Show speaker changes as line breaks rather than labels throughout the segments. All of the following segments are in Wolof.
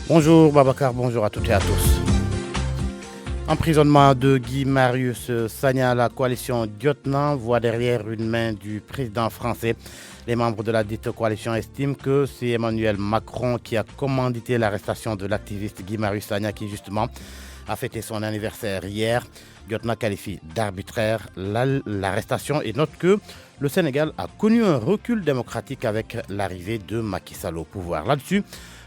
Bonjour Babacar, bonjour à toutes et à tous. Emprisonnement de Guy Marius Sagna, la coalition Diotna voit derrière une main du président français. Les membres de la dite coalition estiment que c'est Emmanuel Macron qui a commandité l'arrestation de l'activiste Guy Marius Sagna qui justement a fêté son anniversaire hier. Diotna qualifie d'arbitraire l'arrestation et note que le Sénégal a connu un recul démocratique avec l'arrivée de Macky Sall au pouvoir. Là-dessus,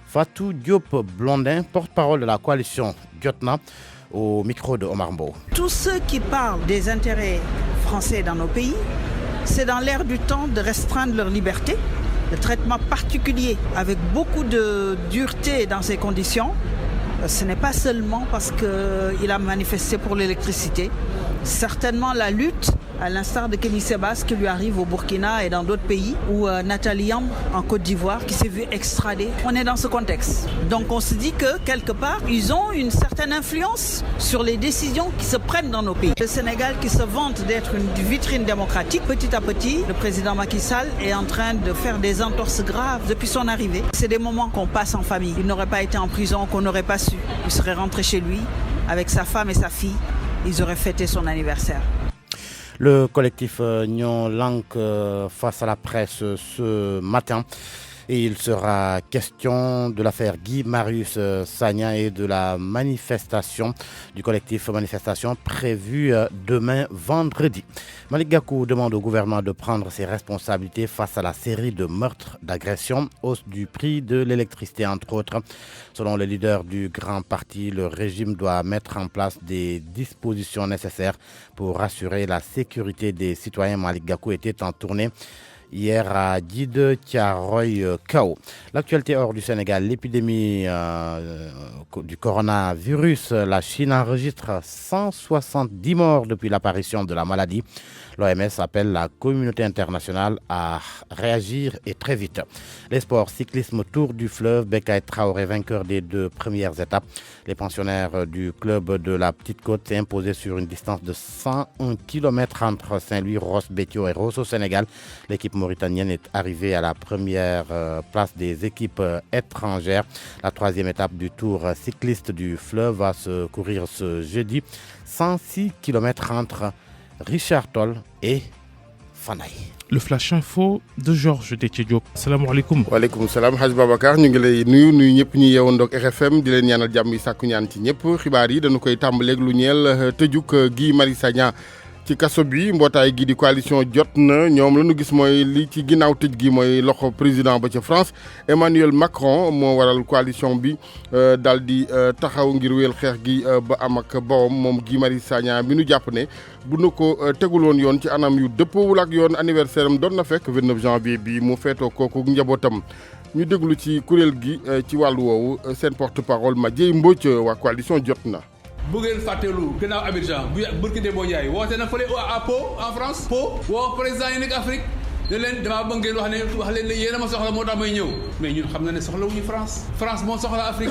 Fatou Diop Blondin, porte-parole de la coalition Diotna, au micro de Omar Mbow.
Tous ceux qui parlent des intérêts français dans nos pays, c'est dans l'air du temps de restreindre leur liberté, le traitement particulier avec beaucoup de dureté dans ces conditions. Ce n'est pas seulement parce qu'il a manifesté pour l'électricité, certainement la lutte, à l'instar de Kémy Sebas qui lui arrive au Burkina et dans d'autres pays, ou Nathalie Yamb en Côte d'Ivoire qui s'est vue extradée. On est dans ce contexte. Donc on se dit que quelque part, ils ont une certaine influence sur les décisions qui se prennent dans nos pays. Le Sénégal qui se vante d'être une vitrine démocratique, petit à petit, le président Macky Sall est en train de faire des entorses graves depuis son arrivée. C'est des moments qu'on passe en famille. Il n'aurait pas été en prison, qu'on n'aurait pas su. Il serait rentré chez lui avec sa femme et sa fille. Ils auraient fêté son anniversaire.
Le collectif Nyon Lank face à la presse ce matin. Et il sera question de l'affaire Guy Marius Sagna et de la manifestation du collectif Manifestation prévue demain vendredi. Malick Gakou demande au gouvernement de prendre ses responsabilités face à la série de meurtres, d'agressions, hausse du prix de l'électricité entre autres. Selon le leader du grand parti, le régime doit mettre en place des dispositions nécessaires pour assurer la sécurité des citoyens. Malick Gakou était en tournée hier à Djiddah Thiaroye Kao. L'actualité hors du Sénégal, l'épidémie du coronavirus. La Chine enregistre 170 morts depuis l'apparition de la maladie. L'OMS appelle la communauté internationale à réagir et très vite. Les sports, cyclisme, Tour du fleuve, Bécaye Traoré, vainqueur des 2 premières étapes. Les pensionnaires du club de la Petite Côte s'est imposé sur une distance de 101 km entre Saint-Louis, Ross, Béthio et Rosso au Sénégal. L'équipe mauritanienne est arrivée à la première place des équipes étrangères. La 3e étape du Tour cycliste du fleuve va se courir ce jeudi. 106 km entre Richard Toll et Fanaï.
Le flash info de Georges Déthié Diop. Salam alaikum.
Wa alaikum salam Hadj Babacar ñu ngi lay nuyu ñëpp ñi yeewandoog RFM di leen ñaanal jàmm yi sàkku ñaan ci ñëpp xibaar yi dañu koy tàmbaleeg lu ñeel tëjuk Guy Marius Sagna ci kaso bi mbootaay gi di coalition Jotna ñoom la ñu gis mooy li ci ginnaaw tëj gi mooy loxo président ba ca France Emmanuel Macron moo waral coalition bi daal di taxaw ngir wéyal xeex gi ba am ak bawam moom Guy Marius Sagna bi nu jàpp ne bu nu ko teguloon yoon ci anam yu dëppoowul ak yoon anniversaire am doon na fekk 29 janvier bi mu feetoo kooku njabootam ñu déglu ci kuréel gi ci wàllu woowu seen porte-parole Madieye Mbodj waa coalition Jotna.
bu ngeen fàttelu gannaaw Abidjan bu Burkina Faso Ndiaye woote na fële à Pau en France Pau woo président yi nekk Afrique ne leen damaa bëgg ngeen wax leen ne yéen a ma soxla moo tax may ñëw mais ñun xam na ne soxlawuñu France moo soxla Afrique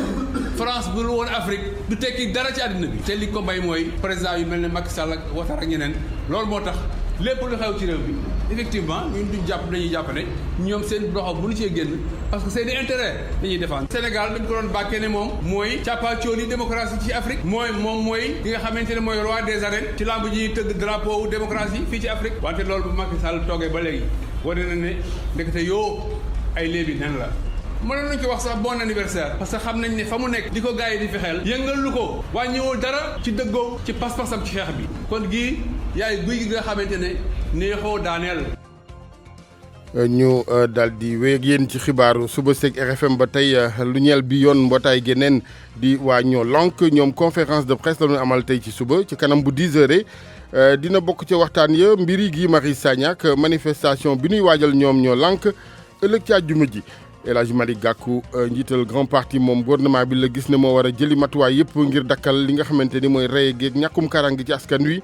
France bu woon Afrique du tekki dara ci àddina bi te li ko may mooy président yu mel ne Macky Sall ak Ouattara ak ñeneen loolu moo tax lépp lu xew ci réew bi effectivement ñun dañuy jàpp ne ñoom seen loxo mënu cee génn parce que seen i intérêt dañuy défendre Sénégal dañ ko doon bàkkee ne moom mooy càppaacóoli démocratie ci Afrique mooy ki nga xamante ne mooy roi des arènes ci lamb ji tëgg drapeau démocratie fii ci Afrique wante loolu bu Macky Sall toogee ba léegi wane na ne ndekete yoo ay léebi nen la mënoon nañu ko wax sax bon anniversaire parce que xam nañ ne fa mu nekk di ko gars yi di fexeel yëngal lu ko wàññiwul dara ci dëggoo ci pas-pasam ci xeex bi kon gii yaay guy gi nga xamante ne neexoo daaneel.
ñu daal di wéy ak yéen ci xibaaru suba seeg RFM ba tey lu ñeel bi yoon mbootaay geneen di waa ñoo lank ñoom conférence de presse la ñu amal tey ci suba ci kanam bu 10 heures dina bokk ci waxtaan ya mbiri Guy Marius Sagna ak manifestation bi ñuy waajal ñoom ñoo lank ëllëg ci àjjuma ji. El Hadj Malick Gakou njiital grand parti moom gouvernement bi la gis ne moo war a jëli matuwaay yëpp ngir dakkal li nga xamante ni mooy rey geeg ñàkkum kaaraange ci askan wi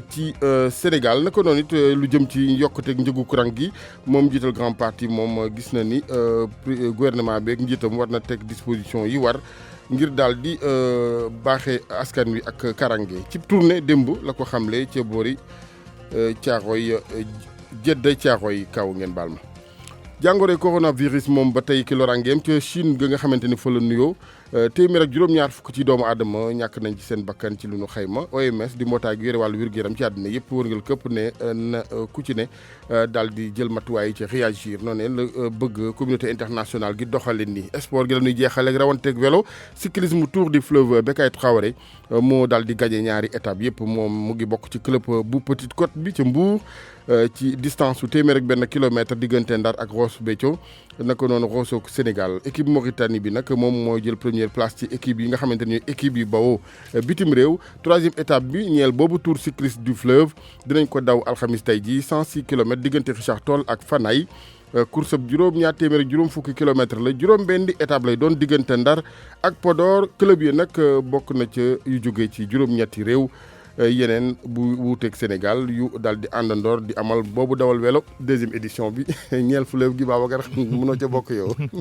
ci Sénégal naka noonu it lu jëm ci yokkuteeg njëgu courant gi moom njiital grand parti moom gis na ni gouvernement beeg njiitam war na teg disposition yi war ngir daal di baaxee askan wi ak kaaraange ci tournée démb la ko xamle ca boori Thiaroye Djiddah Thiaroye Kaw ngeen baal ma. jàngoro coronavirus moom ba tey ki lorangeem ca Chine ga nga xamante ni fa la nuyoo téeméer ak juróom-ñaar fukk ci doomu aadama ñàkk nañ ci seen bakkan ci lu nu xayma OMS di mbootaay gi yore wàllu wér-gu-yaram ci àddina yëpp wërngal këpp ne na ku ci ne daal di jël matuwaay ci réagir noonu la bëgg communauté internationale gi doxalin ni sport gi la ñuy jeexal ak rawanteeg vélo cyclisme tour du fleuve Bécaye Traoré moo daal di gagné ñaari étape yëpp moom mu ngi bokk ci club bu Petite Côte bi ca Mbour ci distance su téeméer ak benn kilomètre diggante Ndar ak Ross Béthio naka noonu Rosso Sénégal équipe Mauritanie bi nag moom moo jël première place ci équipe yi nga xamante ni équipe yi bawoo bitim réew troisième étape bi ñeel boobu tour cycliste du fleuve dinañ ko daw alxamis tey ji 106 kilomètres diggante Richard Toll ak Fanaye course ab juróom-ñaar téeméer ak juróom fukki kilomètres la juróom-benn étape lay doon diggante Ndar ak Podor club yi nag bokk na ca yu jógee ci juróom-ñetti réew yeneen bu wuuteeg Sénégal yu daal di àndandoor di amal boobu dawal vélo deuxième édition bi ñeel fleuve gi Babacar mënoo ca bokk yow.